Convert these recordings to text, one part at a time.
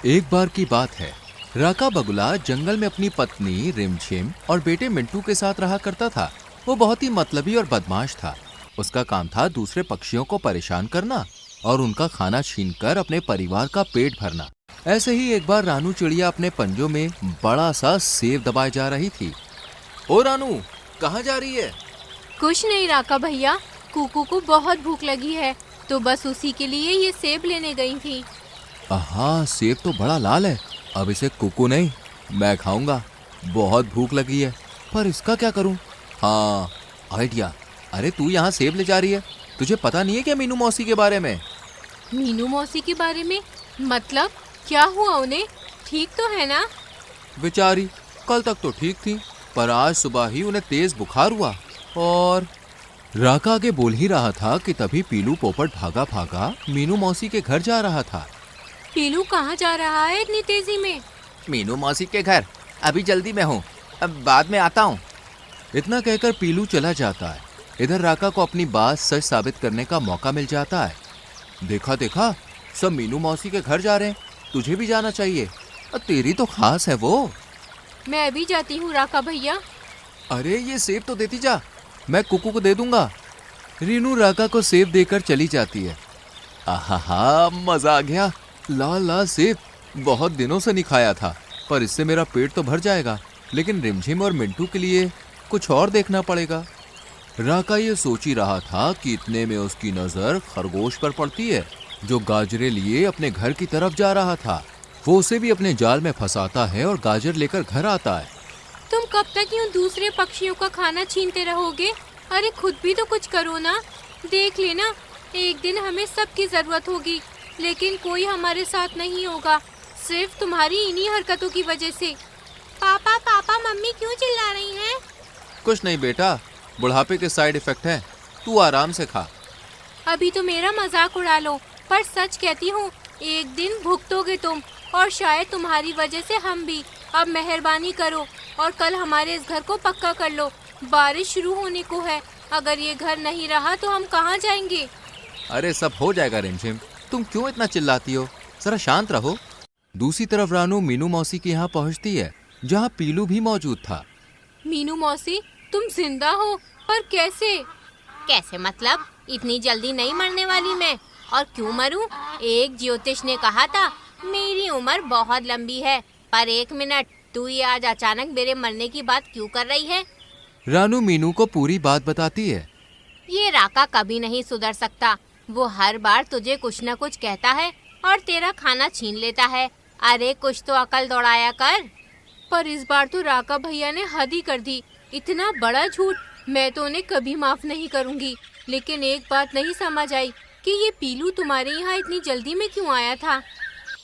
एक बार की बात है। राका बगुला जंगल में अपनी पत्नी रिमझिम और बेटे मिंटू के साथ रहा करता था। वो बहुत ही मतलबी और बदमाश था। उसका काम था दूसरे पक्षियों को परेशान करना और उनका खाना छीनकर अपने परिवार का पेट भरना। ऐसे ही एक बार रानू चिड़िया अपने पंजों में बड़ा सा सेब दबाए जा रही थी। ओ रानू, कहाँ जा रही है? कुछ नहीं राका भैया, कुकू को बहुत भूख लगी है तो बस उसी के लिए ये सेब लेने गई थी। हाँ, सेब तो बड़ा लाल है। अब इसे कुकू नहीं, मैं खाऊंगा। बहुत भूख लगी है, पर इसका क्या करूं? हाँ, आइडिया। अरे तू यहाँ सेब ले जा रही है, तुझे पता नहीं है क्या मीनू मौसी के बारे में? मीनू मौसी के बारे में? मतलब क्या हुआ उन्हें? ठीक तो है ना? बेचारी कल तक तो ठीक थी, पर आज सुबह ही उन्हें तेज बुखार हुआ। और राका आगे बोल ही रहा था कि तभी पीलू पोपट भागा भागा मीनू मौसी के घर जा रहा था। पीलू कहाँ जा रहा है इतनी तेजी में? मीनू मौसी के घर, अभी जल्दी में हूँ, अब बाद में आता हूँ। इतना कहकर पीलू चला जाता है। इधर राका को अपनी बात सच साबित करने का मौका मिल जाता है। देखा देखा, सब मीनू मौसी के घर जा रहे हैं, तुझे भी जाना चाहिए, और तेरी तो खास है वो। मैं अभी जाती हूँ राका भैया। अरे ये सेब तो देती जा, मैं कुकू को दे दूंगा। रीनू राका को सेब देकर चली जाती है। आहा, मजा आ गया। लाल लाल सेब बहुत दिनों से नहीं खाया था, पर इससे मेरा पेट तो भर जाएगा, लेकिन रिमझिम और मिंटू के लिए कुछ और देखना पड़ेगा। राका ये सोच ही रहा था कि इतने में उसकी नजर खरगोश पर पड़ती है, जो गाजरे लिए अपने घर की तरफ जा रहा था। वो उसे भी अपने जाल में फंसाता है और गाजर लेकर घर आता है। तुम कब तक यूँ दूसरे पक्षियों का खाना छीनते रहोगे? अरे खुद भी तो कुछ करो ना। देख लेना, एक दिन हमें सबकी जरूरत होगी, लेकिन कोई हमारे साथ नहीं होगा, सिर्फ तुम्हारी इन्हीं हरकतों की वजह से। पापा पापा, मम्मी क्यों चिल्ला रही हैं? कुछ नहीं बेटा, बुढ़ापे के साइड इफेक्ट हैं, तू आराम से खा। अभी तो मेरा मजाक उड़ा लो, पर सच कहती हूँ, एक दिन भुगतोगे तुम, और शायद तुम्हारी वजह से हम भी। अब मेहरबानी करो और कल हमारे इस घर को पक्का कर लो। बारिश शुरू होने को है, अगर ये घर नहीं रहा तो हम कहाँ जाएंगे? अरे सब हो जाएगा रिमझिम, तुम क्यों इतना चिल्लाती हो? जरा शांत रहो। दूसरी तरफ रानू मीनू मौसी के यहाँ पहुँचती है, जहाँ पीलू भी मौजूद था। मीनू मौसी, तुम जिंदा हो? पर कैसे? कैसे मतलब? इतनी जल्दी नहीं मरने वाली मैं। और क्यों मरूं? एक ज्योतिष ने कहा था मेरी उम्र बहुत लंबी है। पर एक मिनट, तू ये आज अचानक मेरे मरने की बात क्यों कर रही है? रानू मीनू को पूरी बात बताती है। ये राका कभी नहीं सुधर सकता। वो हर बार तुझे कुछ न कुछ कहता है और तेरा खाना छीन लेता है। अरे कुछ तो अकल दौड़ाया कर। पर इस बार तो राका भैया ने हद ही कर दी। इतना बड़ा झूठ मैं तो उन्हें कभी माफ नहीं करूंगी। लेकिन एक बात नहीं समझ आई कि ये पीलू तुम्हारे यहाँ इतनी जल्दी में क्यों आया था?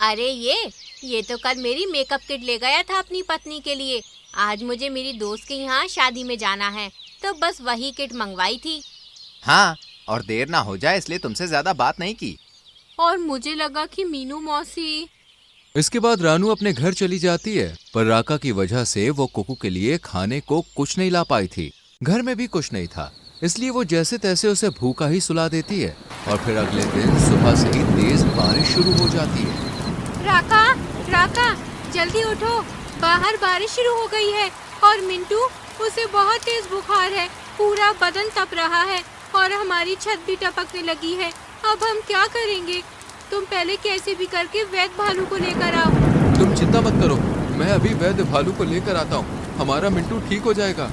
अरे ये तो कल मेरी मेकअप किट ले गया था अपनी पत्नी के लिए। आज मुझे मेरी दोस्त के यहाँ शादी में जाना है, तो बस वही किट मंगवाई थी। हाँ, और देर ना हो जाए इसलिए तुमसे ज्यादा बात नहीं की। और मुझे लगा कि मीनू मौसी। इसके बाद रानू अपने घर चली जाती है, पर राका की वजह से वो कुकू के लिए खाने को कुछ नहीं ला पाई थी। घर में भी कुछ नहीं था, इसलिए वो जैसे तैसे उसे भूखा ही सुला देती है। और फिर अगले दिन सुबह से ही तेज बारिश शुरू हो जाती है। राका, राका, जल्दी उठो, बाहर बारिश शुरू हो गई है। और मिंटू, उसे बहुत तेज बुखार है, पूरा बदन तप रहा है और हमारी छत भी टपकने लगी है। अब हम क्या करेंगे? तुम पहले कैसे भी करके वैद्य भालू को लेकर आओ। तुम चिंता मत करो, मैं अभी वैद्य भालू को लेकर आता हूँ। हमारा मिंटू ठीक हो जाएगा।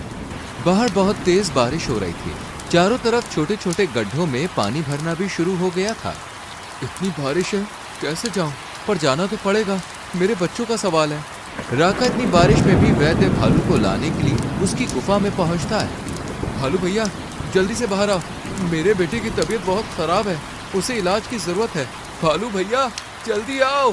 बाहर बहुत तेज बारिश हो रही थी। चारों तरफ छोटे छोटे गड्ढों में पानी भरना भी शुरू हो गया था। इतनी बारिश है, कैसे जाऊं? पर जाना तो पड़ेगा, मेरे बच्चों का सवाल है। राका इतनी बारिश में भी वैद्य भालू को लाने के लिए उसकी गुफा में पहुंचता है। भालू भैया, जल्दी से बाहर आओ, मेरे बेटे की तबीयत बहुत खराब है, उसे इलाज की जरूरत है। भालू भैया, जल्दी आओ।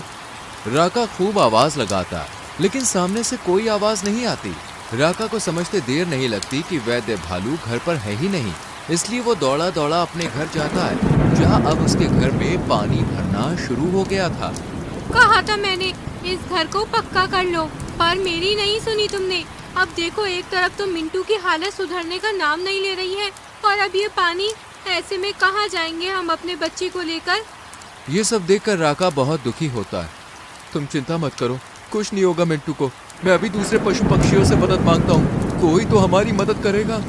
राका खूब आवाज लगाता है, लेकिन सामने से कोई आवाज नहीं आती। राका को समझते देर नहीं लगती कि वैद्य भालू घर पर है ही नहीं, इसलिए वो दौड़ा दौड़ा अपने घर जाता है, जहाँ अब उसके घर में पानी भरना शुरू हो गया था। कहा था मैंने, इस घर को पक्का कर लो, पर मेरी नहीं सुनी तुमने। अब देखो, एक तरफ तो मिंटू की हालत सुधरने का नाम नहीं ले रही है, और अब ये पानी। ऐसे में कहाँ जाएंगे हम अपने बच्चे को लेकर? ये सब देखकर राका बहुत दुखी होता है। तुम चिंता मत करो, कुछ नहीं होगा मिंटू को। मैं अभी दूसरे पशु पक्षियों से मदद मांगता हूँ, कोई तो हमारी मदद करेगा।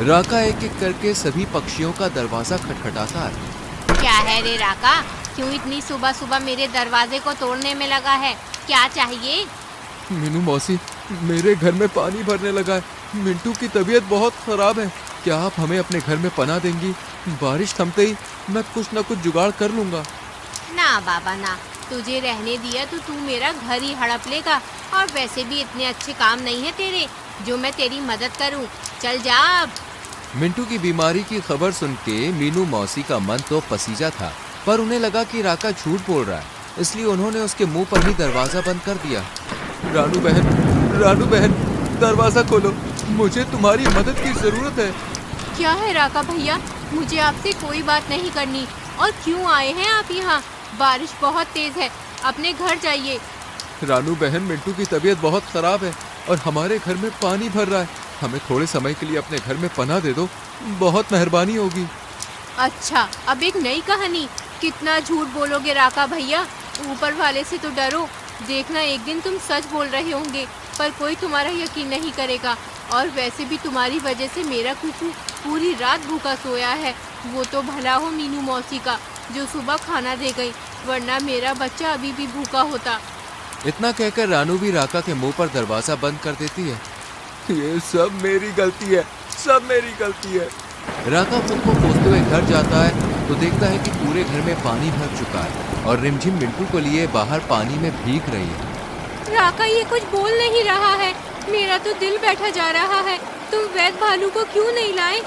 राका एक एक करके सभी पक्षियों का दरवाजा खटखटाता है। क्या है रे राका, क्यों इतनी सुबह सुबह मेरे दरवाजे को तोड़ने में लगा है? क्या चाहिए? मीनू मौसी, मेरे घर में पानी भरने लगा है, मिंटू की तबीयत बहुत खराब है। क्या आप हमें अपने घर में पनाह देंगी? बारिश थमते ही मैं कुछ न कुछ जुगाड़ कर लूंगा। ना बाबा ना, तुझे रहने दिया तो तू मेरा घर ही हड़प लेगा, और वैसे भी इतने अच्छे काम नहीं है तेरे जो मैं तेरी मदद करूं। चल जा अब। मिंटू की बीमारी की खबर सुन के मीनू मौसी का मन तो पसीजा था, पर उन्हें लगा कि राका झूठ बोल रहा है, इसलिए उन्होंने उसके मुंह पर ही दरवाजा बंद कर दिया। रानू बहन, दरवाजा खोलो, मुझे तुम्हारी मदद की जरूरत है। क्या है राका भैया, मुझे आपसे कोई बात नहीं करनी। और क्यों आए हैं आप यहाँ? बारिश बहुत तेज है, अपने घर जाइए। रानू बहन, मिंटू की तबीयत बहुत खराब है और हमारे घर में पानी भर रहा है। हमें थोड़े समय के लिए अपने घर में पनाह दे दो, बहुत मेहरबानी होगी। अच्छा, अब एक नई कहानी। कितना झूठ बोलोगे राका भैया, ऊपर वाले से तो डरो। देखना एक दिन तुम सच बोल रहे होंगे, पर कोई तुम्हारा यकीन नहीं करेगा। और वैसे भी तुम्हारी वजह से मेरा कुकू पूरी रात भूखा सोया है। वो तो भला हो मीनू मौसी का, जो सुबह खाना दे गई, वरना मेरा बच्चा अभी भी भूखा होता। इतना कहकर रानू भी राका के मुंह पर दरवाजा बंद कर देती है। ये सब मेरी गलती है, सब मेरी गलती है। राका खुद को कोसते हुए घर जाता है तो देखता है कि पूरे घर में पानी भर चुका है और रिमझिम मिंटू को लिए बाहर पानी में भीग रही है। राका ये कुछ बोल नहीं रहा है, मेरा तो दिल बैठा जा रहा है। तुम वैद्य भालू को क्यों नहीं लाए?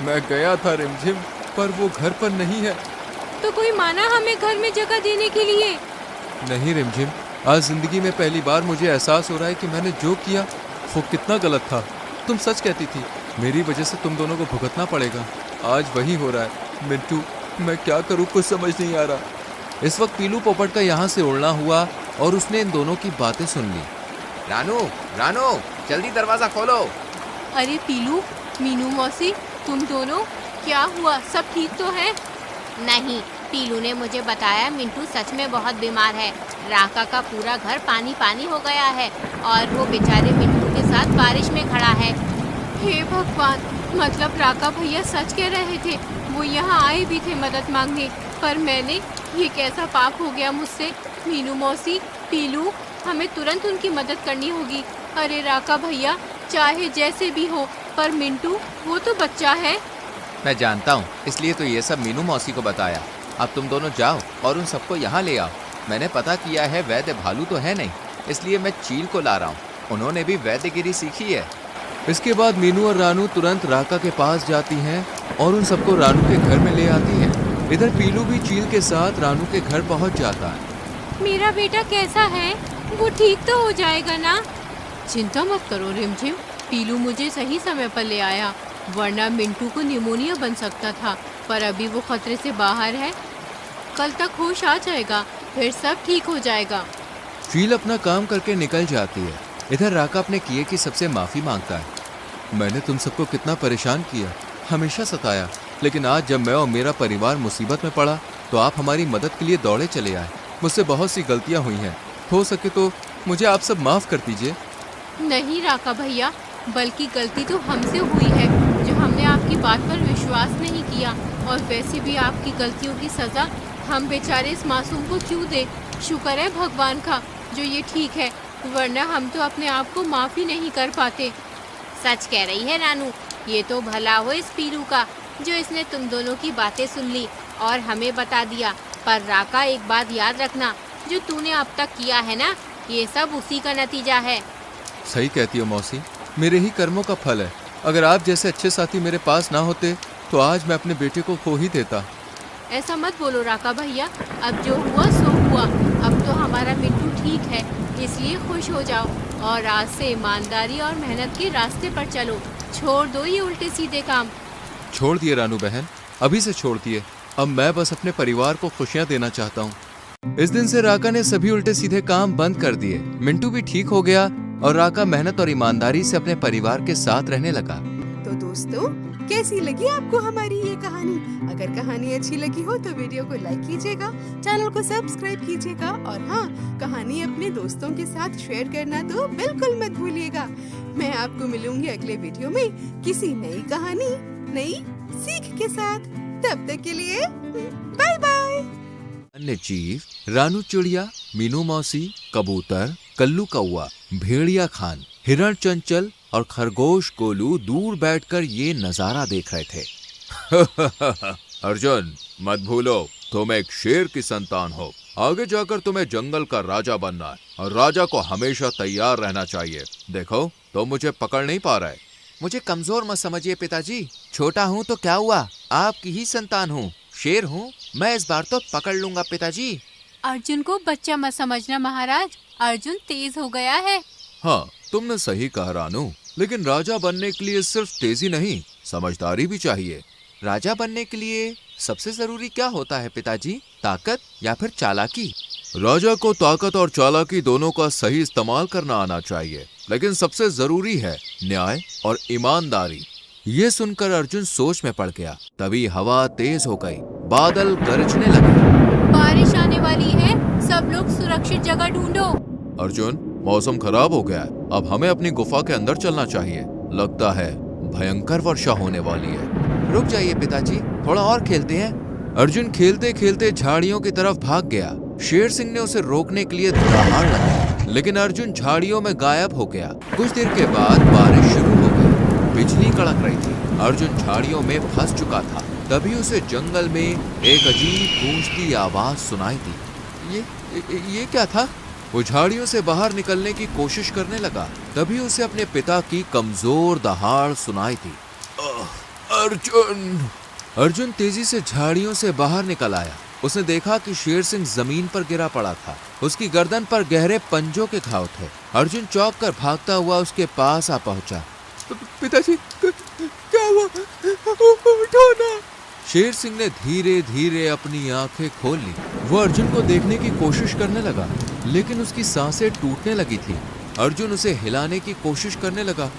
मैं गया था रिमझिम, पर वो घर पर नहीं है। तो कोई माना हमें घर में जगह देने के लिए? नहीं रिमझिम, आज जिंदगी में पहली बार मुझे एहसास हो रहा है कि मैंने जो किया वो कितना गलत था। तुम सच कहती थी, मेरी वजह से तुम दोनों को भुगतना पड़ेगा। आज वही हो रहा है। मिंटू, मैं क्या करूँ, कुछ समझ नहीं आ रहा। इस वक्त पीलू पोपट का यहाँ से उड़ना हुआ और उसने इन दोनों की बातें सुन ली। रानू, जल्दी दरवाजा खोलो। अरे पीलू, मीनू मौसी, तुम दोनों, क्या हुआ? सब ठीक तो है? नहीं, पीलू ने मुझे बताया मिंटू सच में बहुत बीमार है। राका का पूरा घर पानी पानी हो गया है और वो बेचारे मिंटू के साथ बारिश में खड़ा है। हे भगवान, मतलब राका भैया सच कह रहे थे। वो यहाँ आए भी थे मदद मांगने, पर मैंने, ये कैसा पाप हो गया मुझसे। मीनू मौसी, पीलू, हमें तुरंत उनकी मदद करनी होगी। अरे राका भैया, चाहे जैसे भी हो, पर मिंटू, वो तो बच्चा है। मैं जानता हूँ, इसलिए तो ये सब मीनू मौसी को बताया। अब तुम दोनों जाओ और उन सबको यहाँ ले आओ। मैंने पता किया है वैद्य भालू तो है नहीं, इसलिए मैं चील को ला रहा हूँ। उन्होंने भी वैद्यगिरी सीखी है। इसके बाद मीनू और रानू तुरंत राका के पास जाती हैं और उन सबको रानू के घर में ले आती हैं। इधर पीलू भी चील के साथ रानू के घर पहुँच जाता है। मेरा बेटा कैसा है? वो ठीक तो हो जाएगा ना? चिंता मत करो रिमझिम, पीलू मुझे सही समय पर ले आया, वरना मिंटू को निमोनिया बन सकता था। पर अभी वो खतरे से बाहर है, कल तक होश आ जाएगा, फिर सब ठीक हो जाएगा। चील अपना काम करके निकल जाती है। इधर राका अपने किए की सबसे माफी मांगता है। मैंने तुम सबको कितना परेशान किया, हमेशा सताया, लेकिन आज जब मैं और मेरा परिवार मुसीबत में पड़ा तो आप हमारी मदद के लिए दौड़े चले आए। मुझसे बहुत सी गलतियां हुई हैं, हो सके तो मुझे आप सब माफ कर दीजिए। नहीं राका भैया, बल्कि गलती तो हमसे हुई है, जो हमने आपकी बात पर विश्वास नहीं किया। और वैसे भी आपकी गलतियों की सजा हम बेचारे इस मासूम को क्यों दे? शुक्र है भगवान का जो ये ठीक है, वरना हम तो अपने आप को माफ ही नहीं कर पाते। सच कह रही है रानू, ये तो भला हो इस पीलू का, जो इसने तुम दोनों की बातें सुन ली और हमें बता दिया। पर राका, एक बात याद रखना, जो तूने अब तक किया है ना, ये सब उसी का नतीजा है। सही कहती हो मौसी, मेरे ही कर्मों का फल है। अगर आप जैसे अच्छे साथी मेरे पास ना होते तो आज मैं अपने बेटे को खो ही देता। ऐसा मत बोलो राका भैया, अब जो हुआ सो हुआ। अब तो हमारा मिंटू ठीक है, इसलिए खुश हो जाओ और आज से ईमानदारी और मेहनत के रास्ते पर चलो। छोड़ दो ये उल्टे सीधे काम। छोड़ दिए रानू बहन, अभी से छोड़ दिए। अब मैं बस अपने परिवार को खुशियां देना चाहता हूँ। इस दिन से राका ने सभी उल्टे सीधे काम बंद कर दिए। मिंटू भी ठीक हो गया और राका मेहनत और ईमानदारी से अपने परिवार के साथ रहने लगा। तो दोस्तों, कैसी लगी आपको हमारी ये कहानी? अगर कहानी अच्छी लगी हो तो वीडियो को लाइक कीजिएगा, चैनल को सब्सक्राइब कीजिएगा और हाँ, कहानी अपने दोस्तों के साथ शेयर करना तो बिल्कुल मत भूलिएगा। मैं आपको मिलूंगी अगले वीडियो में किसी नई कहानी, नई सीख के साथ। तब तक के लिए बाय बाय। अन्य जीव, रानू चिड़िया, मीनू मौसी, कबूतर, कल्लू कौआ, भेड़िया खान, हिरण चंचल और खरगोश गोलू दूर बैठकर ये नजारा देख रहे थे। अर्जुन, मत भूलो तुम एक शेर की संतान हो। आगे जाकर तुम्हें जंगल का राजा बनना है और राजा को हमेशा तैयार रहना चाहिए। देखो तो मुझे पकड़ नहीं पा रहा है। मुझे कमजोर मत समझिए पिताजी, छोटा हूँ तो क्या हुआ, आपकी ही संतान हूँ, शेर हूँ, मैं इस बार तो पकड़ लूंगा पिताजी। अर्जुन को बच्चा मत समझना महाराज, अर्जुन तेज हो गया है। हाँ, तुमने सही कहा रानू, लेकिन राजा बनने के लिए सिर्फ तेजी नहीं, समझदारी भी चाहिए। राजा बनने के लिए सबसे जरूरी क्या होता है पिताजी, ताकत या फिर चालाकी? राजा को ताकत और चालाकी दोनों का सही इस्तेमाल करना आना चाहिए, लेकिन सबसे जरूरी है न्याय और ईमानदारी। ये सुनकर अर्जुन सोच में पड़ गया। तभी हवा तेज हो गई, बादल गरजने लगे। बारिश आने वाली है, सब लोग सुरक्षित जगह ढूंढो। अर्जुन, मौसम खराब हो गया है, अब हमें अपनी गुफा के अंदर चलना चाहिए। लगता है भयंकर वर्षा होने वाली है। रुक जाइए पिताजी, थोड़ा और खेलते हैं। अर्जुन खेलते खेलते झाड़ियों की तरफ भाग गया। शेर सिंह ने उसे रोकने के लिए दहाड़ लगाई, लेकिन अर्जुन झाड़ियों में गायब हो गया। कुछ देर के बाद बारिश शुरू हो गई, बिजली कड़क रही थी। अर्जुन झाड़ियों में फंस चुका था। तभी उसे जंगल में एक अजीब गूंजती आवाज सुनाई दी। ये क्या था? वो झाड़ियों से बाहर निकलने की कोशिश करने लगा। तभी उसे अपने पिता की कमजोर दहाड़ सुनाई थी। अर्जुन तेजी से झाड़ियों से बाहर निकल आया। उसने देखा कि शेर सिंह जमीन पर गिरा पड़ा था। उसकी गर्दन पर गहरे पंजों के घाव थे। अर्जुन चौंक कर भागता हुआ उसके पास आ पहुंचा। पिताजी, क्या हुआ? उठो ना। शेर सिंह ने धीरे धीरे अपनी आंखें खोल ली। वो अर्जुन को देखने की कोशिश करने लगा, लेकिन उसकी सांसें टूटने लगी थी। अर्जुन उसे हिलाने की कोशिश करने लगा।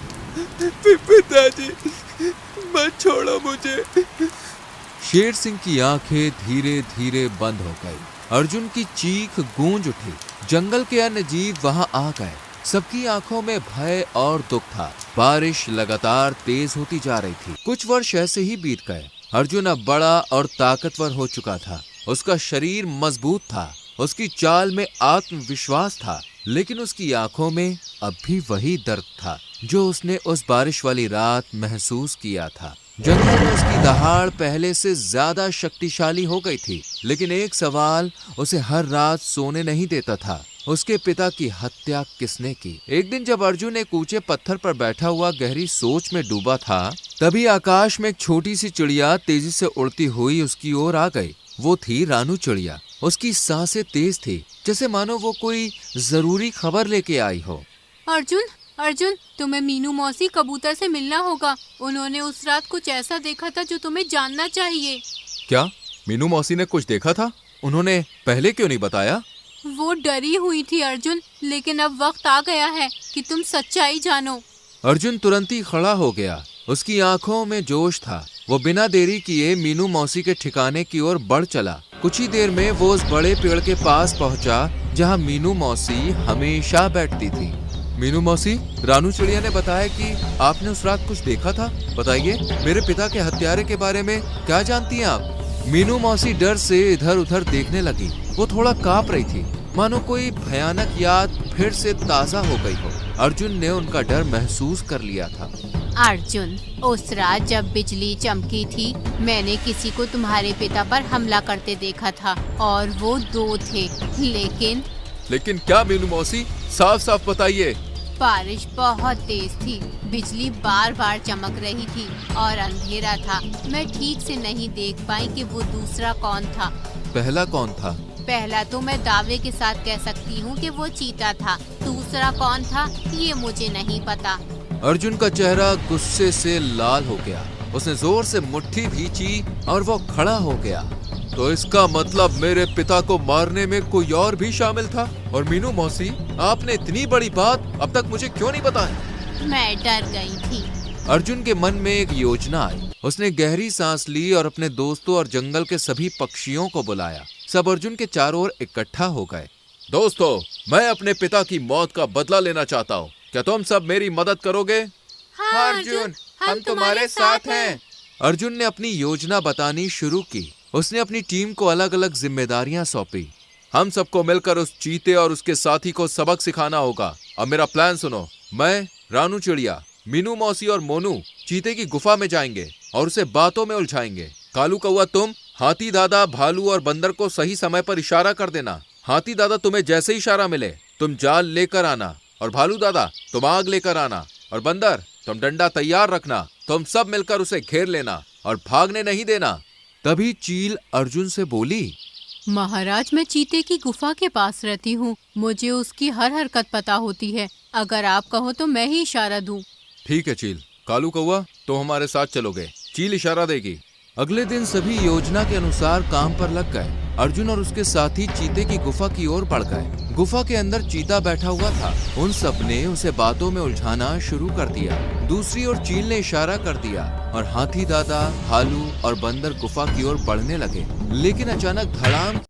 पिताजी, मत छोड़ो मुझे। शेर सिंह की आंखें धीरे धीरे बंद हो गई। अर्जुन की चीख गूंज उठी। जंगल के अन्य जीव वहां आ गए। सबकी आंखों में भय और दुख था। बारिश लगातार तेज होती जा रही थी। कुछ वर्ष ऐसे ही बीत गए। अर्जुन अब बड़ा और ताकतवर हो चुका था। उसका शरीर मजबूत था, उसकी चाल में आत्मविश्वास था, लेकिन उसकी आंखों में अब भी वही दर्द था जो उसने उस बारिश वाली रात महसूस किया था। जंगल में उसकी दहाड़ पहले से ज्यादा शक्तिशाली हो गई थी, लेकिन एक सवाल उसे हर रात सोने नहीं देता था। उसके पिता की हत्या किसने की? एक दिन जब अर्जुन एक ऊंचे पत्थर पर बैठा हुआ गहरी सोच में डूबा था, तभी आकाश में एक छोटी सी चिड़िया तेजी से उड़ती हुई उसकी ओर आ गई। वो थी रानू चिड़िया। उसकी सांसें तेज थी, जैसे मानो वो कोई जरूरी खबर लेके आई हो। अर्जुन, तुम्हें मीनू मौसी कबूतर से मिलना होगा। उन्होंने उस रात कुछ ऐसा देखा था जो तुम्हें जानना चाहिए। क्या मीनू मौसी ने कुछ देखा था? उन्होंने पहले क्यों नहीं बताया? वो डरी हुई थी अर्जुन, लेकिन अब वक्त आ गया है कि तुम सच्चाई जानो। अर्जुन तुरंत ही खड़ा हो गया। उसकी आंखों में जोश था। वो बिना देरी किए मीनू मौसी के ठिकाने की ओर बढ़ चला। कुछ ही देर में वो उस बड़े पेड़ के पास पहुंचा जहां मीनू मौसी हमेशा बैठती थी। मीनू मौसी, रानू चिड़िया ने बताया कि आपने उस रात कुछ देखा था। बताइए, मेरे पिता के हत्यारे के बारे में क्या जानती हैं आप? मीनू मौसी डर से इधर उधर देखने लगी। वो थोड़ा कांप रही थी, मानो कोई भयानक याद फिर से ताजा हो गई हो। अर्जुन ने उनका डर महसूस कर लिया था। अर्जुन, उस रात जब बिजली चमकी थी, मैंने किसी को तुम्हारे पिता पर हमला करते देखा था और वो 2 थे। लेकिन क्या मीनू मौसी, साफ साफ बताइए। बारिश बहुत तेज थी, बिजली बार बार चमक रही थी और अंधेरा था। मैं ठीक से नहीं देख पाई कि वो दूसरा कौन था। पहला कौन था? पहला तो मैं दावे के साथ कह सकती हूँ कि वो चीता था। दूसरा कौन था ये मुझे नहीं पता। अर्जुन का चेहरा गुस्से से लाल हो गया। उसने जोर से मुट्ठी भींची और वो खड़ा हो गया। तो इसका मतलब मेरे पिता को मारने में कोई और भी शामिल था? और मीनू मौसी, आपने इतनी बड़ी बात अब तक मुझे क्यों नहीं बताई? मैं डर गई थी। अर्जुन के मन में एक योजना आई। उसने गहरी सांस ली और अपने दोस्तों और जंगल के सभी पक्षियों को बुलाया। सब अर्जुन के चारों ओर इकट्ठा हो गए। दोस्तों, मैं अपने पिता की मौत का बदला लेना चाहता हूँ। क्या तुम सब मेरी मदद करोगे? हाँ अर्जुन, हम तुम्हारे साथ हैं। अर्जुन ने अपनी योजना बतानी शुरू की। उसने अपनी टीम को अलग अलग जिम्मेदारियां सौंपी। हम सबको मिलकर उस चीते और उसके साथी को सबक सिखाना होगा। अब मेरा प्लान सुनो। मैं, रानू चिड़िया, मीनू मौसी और मोनू चीते की गुफा में जाएंगे और उसे बातों में उलझाएंगे। कालू कौआ तुम हाथी दादा, भालू और बंदर को सही समय पर इशारा कर देना। हाथी दादा तुम्हें जैसे ही इशारा मिले तुम जाल लेकर आना, और भालू दादा तुम आग लेकर आना, और बंदर तुम डंडा तैयार रखना। तुम सब मिलकर उसे घेर लेना और भागने नहीं देना। तभी चील अर्जुन से बोली, महाराज, मैं चीते की गुफा के पास रहती हूँ। मुझे उसकी हर हरकत पता होती है। अगर आप कहो तो मैं ही इशारा दूं। ठीक है चील। कालू कौआ तुम हमारे साथ चलोगे। चील इशारा देगी। अगले दिन सभी योजना के अनुसार काम पर लग गए। अर्जुन और उसके साथी चीते की गुफा की ओर बढ़ गए। गुफा के अंदर चीता बैठा हुआ था। उन सब ने उसे बातों में उलझाना शुरू कर दिया। दूसरी ओर चील ने इशारा कर दिया और हाथी दादा, भालू और बंदर गुफा की ओर बढ़ने लगे। लेकिन अचानक धड़ाम